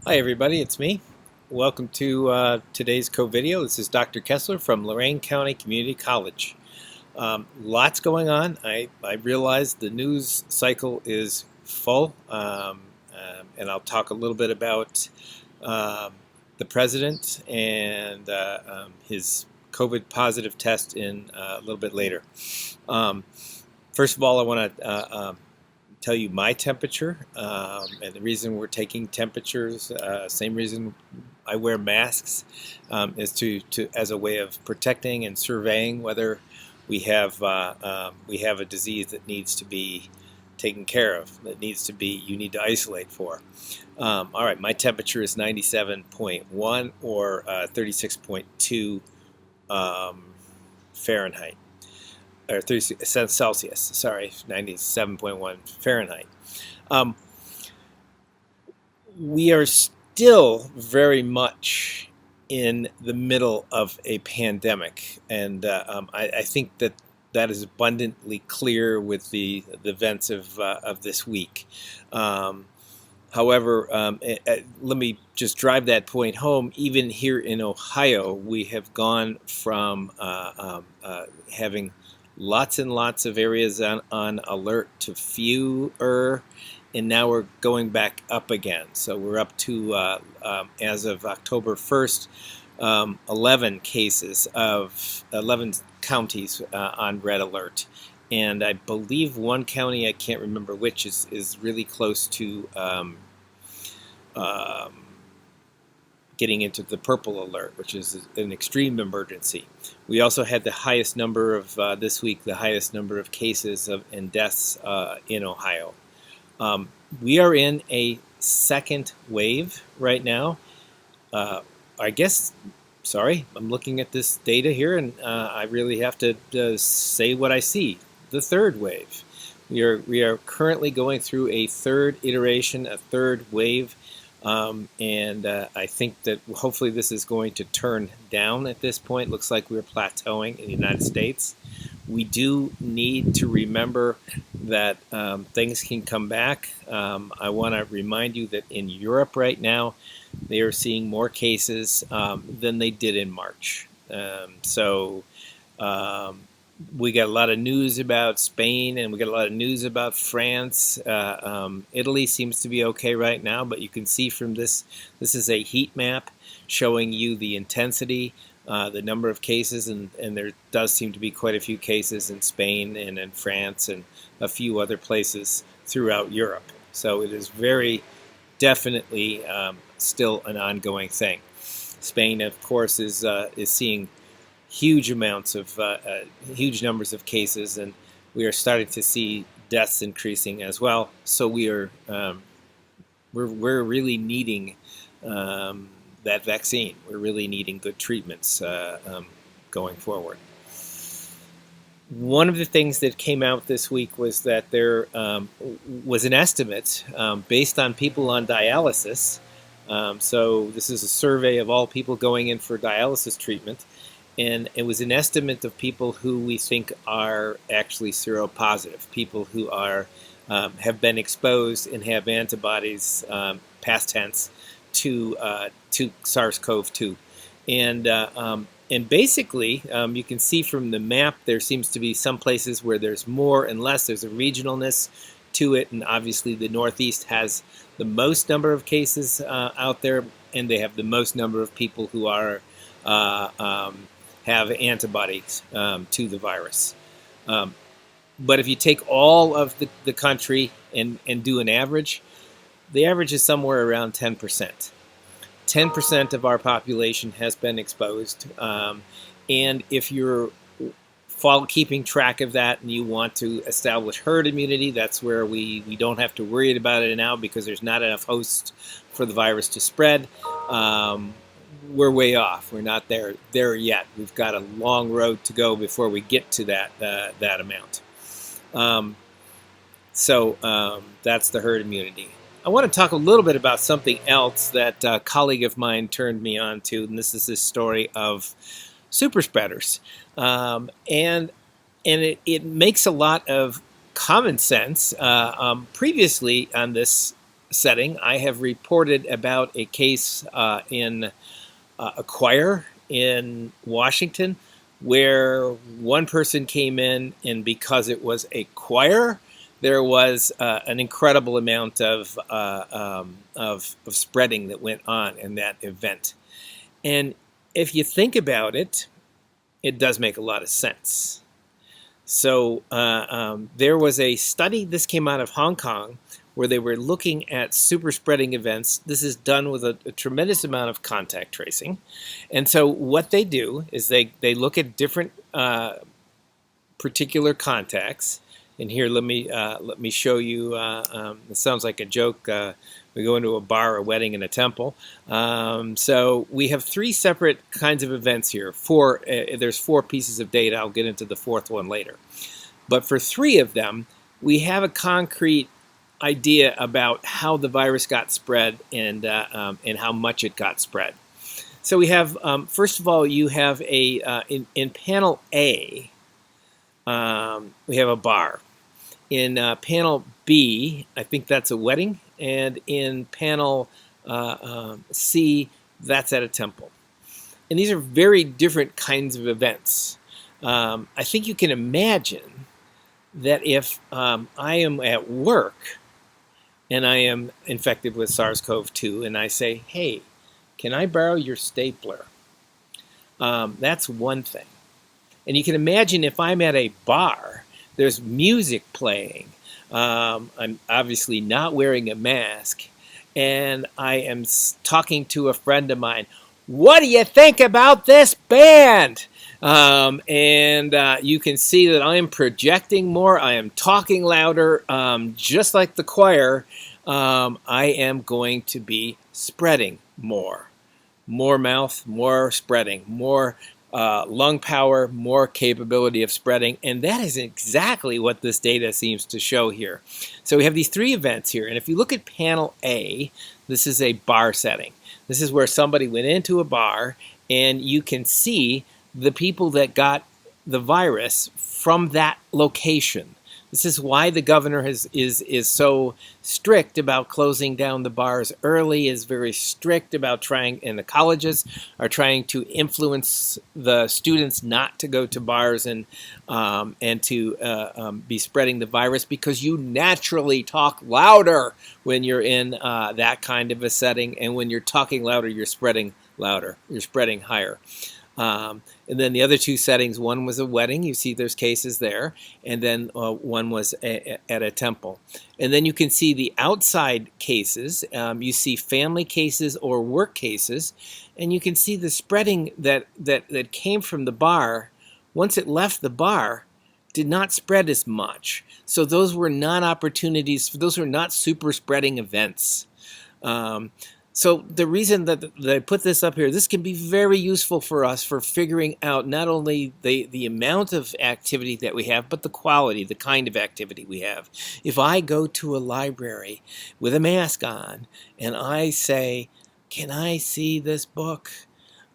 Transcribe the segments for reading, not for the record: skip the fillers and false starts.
Hi everybody, it's me. Welcome to today's co-video. This is Dr. Kestler from Lorain County Community College. Lots going on. I realize the news cycle is full, and I'll talk a little bit about um, the president and his COVID positive test in a little bit later. Um, First of all, I want to tell you my temperature, and the reason we're taking temperatures, same reason I wear masks, is to as a way of protecting and surveying whether we have a disease that needs to be taken care of, that you need to isolate for. All right, my temperature is 97.1 or 36.2 Fahrenheit. Or 36 Celsius, sorry, 97.1 Fahrenheit. Um, we are still very much in the middle of a pandemic, and I think that is abundantly clear with the events of this week. Um, However, let me just drive that point home. Even here in Ohio, we have gone from having lots and lots of areas on alert to fewer, and now we're going back up again. So we're up to, as of October 1st, 11 counties on red alert. And I believe one county, I can't remember which, is really close to um, getting into the purple alert, which is an extreme emergency. We also had the highest number of, this week, the highest number of cases and deaths in Ohio. We are in a second wave right now. I guess, sorry, I'm looking at this data here, and I really have to say what I see. The third wave. We are currently going through a third iteration, a third wave, and I think that hopefully this is going to turn down at this point. Looks like we're plateauing in the United States. We do need to remember that things can come back. I want to remind you that in Europe right now, they are seeing more cases than they did in March. So we got a lot of news about Spain, and we got a lot of news about France. Italy seems to be okay right now, but you can see from this is a heat map showing you the intensity, the number of cases, and there does seem to be quite a few cases in Spain and in France and a few other places throughout Europe. So it is very definitely still an ongoing thing. Spain, of course, is seeing huge amounts of huge numbers of cases, and we are starting to see deaths increasing as well. So we're really needing that vaccine. We're really needing good treatments going forward. One of the things that came out this week was that there was an estimate based on people on dialysis. So this is a survey of all people going in for dialysis treatment. And it was an estimate of people who we think are actually seropositive, people who are have been exposed and have antibodies, past tense, to SARS-CoV-2, and basically you can see from the map there seems to be some places where there's more and less. There's a regionalness to it, and obviously the Northeast has the most number of cases out there, and they have the most number of people who are have antibodies to the virus. But if you take all of the country and do an average, the average is somewhere around 10%. 10% of our population has been exposed. And if you're keeping track of that and you want to establish herd immunity, that's where we don't have to worry about it now because there's not enough hosts for the virus to spread. We're way off. We're not there yet. We've got a long road to go before we get to that amount. So that's the herd immunity. I want to talk a little bit about something else that a colleague of mine turned me on to, and this is this story of super spreaders. And it makes a lot of common sense. Previously on this setting, I have reported about a case in a choir in Washington where one person came in, and because it was a choir, there was an incredible amount of spreading that went on in that event. And if you think about it, it does make a lot of sense. So there was a study, this came out of Hong Kong, where they were looking at super spreading events. This is done with a tremendous amount of contact tracing. And so what they do is they look at different particular contacts. And here, let me show you. It sounds like a joke. We go into a bar, a wedding, and a temple. So we have three separate kinds of events here. There's 4 pieces of data. I'll get into the 4th one later. But for 3 of them, we have a concrete idea about how the virus got spread and how much it got spread. So we have, first of all, you have in panel A, we have a bar. In panel B, I think that's a wedding, and in panel C, that's at a temple. And these are very different kinds of events. I think you can imagine that if I am at work and I am infected with SARS-CoV-2 and I say, hey, can I borrow your stapler? That's one thing. And you can imagine if I'm at a bar, there's music playing. I'm obviously not wearing a mask, and I am talking to a friend of mine. What do you think about this band? And you can see that I am projecting more. I am talking louder, just like the choir. I am going to be spreading more. More mouth, more spreading, more lung power, more capability of spreading, and that is exactly what this data seems to show here. So we have these 3 events here, and if you look at panel A, this is a bar setting. This is where somebody went into a bar, and you can see the people that got the virus from that location. This is why the governor is so strict about closing down the bars early, is very strict about and the colleges are trying to influence the students not to go to bars and to be spreading the virus, because you naturally talk louder when you're in that kind of a setting, and when you're talking louder, you're spreading louder, you're spreading higher. And then the other 2 settings, one was a wedding, you see there's cases there, and then one was at a temple. And then you can see the outside cases, you see family cases or work cases, and you can see the spreading that came from the bar. Once it left the bar, did not spread as much. So those were not opportunities, those were not super spreading events. So the reason that I put this up here, this can be very useful for us for figuring out not only the amount of activity that we have, but the quality, the kind of activity we have. If I go to a library with a mask on and I say, can I see this book?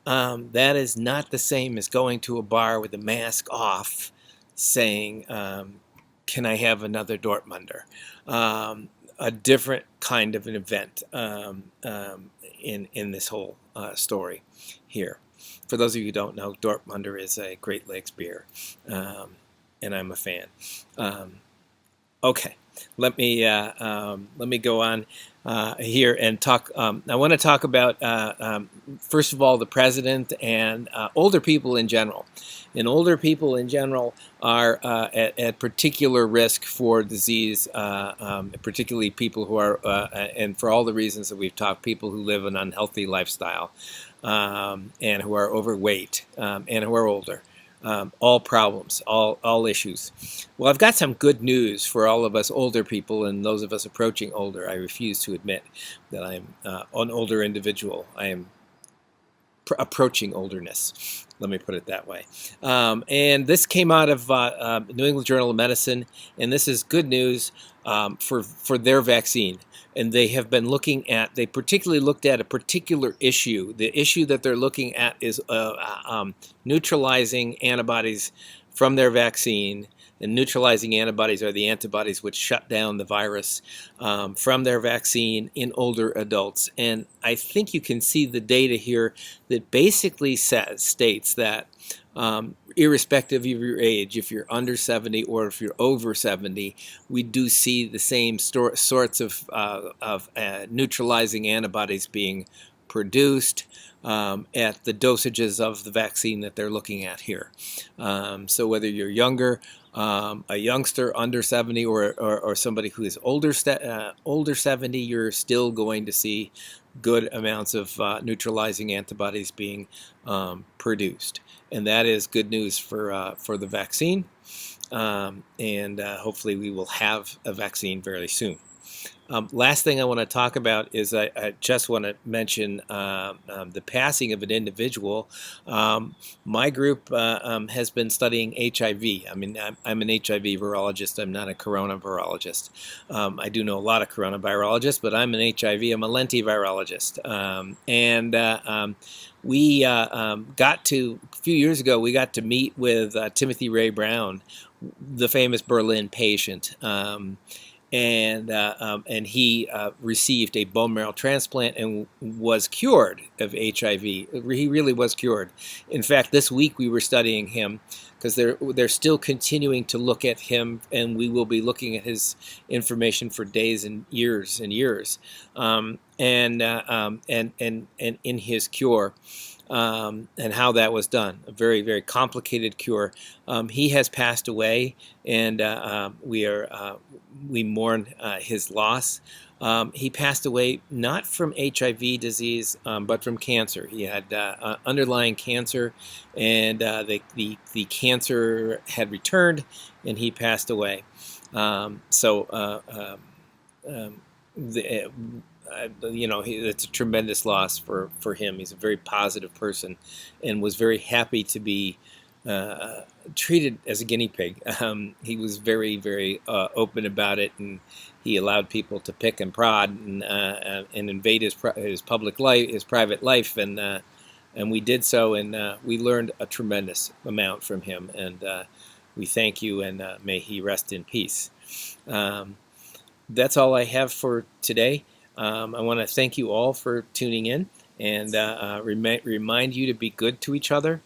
That is not the same as going to a bar with a mask off saying, can I have another Dortmunder? A different kind of an event in this whole story here. For those of you who don't know, Dortmunder is a Great Lakes beer, and I'm a fan. Okay, let me go on here and talk. I want to talk about first of all the president and older people in general. And older people in general are at particular risk for disease, particularly people who are, and for all the reasons that we've talked, people who live an unhealthy lifestyle and who are overweight and who are older. All problems, all issues. Well, I've got some good news for all of us older people and those of us approaching older. I refuse to admit that I'm an older individual. I am approaching olderness. Let me put it that way. And this came out of New England Journal of Medicine, and this is good news for their vaccine. And they have been looking at, they particularly looked at a particular issue. The issue that they're looking at is neutralizing antibodies from their vaccine And neutralizing antibodies are the antibodies which shut down the virus from their vaccine in older adults. And I think you can see the data here that basically states that irrespective of your age, if you're under 70 or if you're over 70, we do see the same sorts of neutralizing antibodies being produced at the dosages of the vaccine that they're looking at here. So whether you're younger, a youngster under 70, or somebody who is older 70, you're still going to see good amounts of neutralizing antibodies being produced. And that is good news for the vaccine. And hopefully we will have a vaccine very soon. Last thing I want to talk about is I just want to mention the passing of an individual. My group has been studying HIV. I mean, I'm an HIV virologist. I'm not a corona virologist. I do know a lot of corona virologists, but I'm an HIV. I'm a lentivirologist. We got to, a few years ago, we got to meet with Timothy Ray Brown, the famous Berlin patient. And he received a bone marrow transplant and was cured of HIV. He really was cured. In fact, this week we were studying him because they're still continuing to look at him, and we will be looking at his information for days and years and years, and in his cure. And how that was done. A very, very complicated cure. He has passed away, and we mourn his loss. He passed away not from HIV disease, but from cancer. He had underlying cancer, and the cancer had returned, and he passed away. It's a tremendous loss for him. He's a very positive person and was very happy to be treated as a guinea pig. He was very, very open about it, and he allowed people to pick and prod and invade his public life, his private life, and we did so, and we learned a tremendous amount from him, and we thank you, and may he rest in peace. That's all I have for today. I want to thank you all for tuning in, and remind you to be good to each other.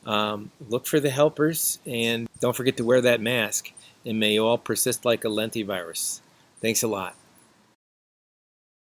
Look for the helpers, and don't forget to wear that mask. And may you all persist like a lentivirus. Thanks a lot.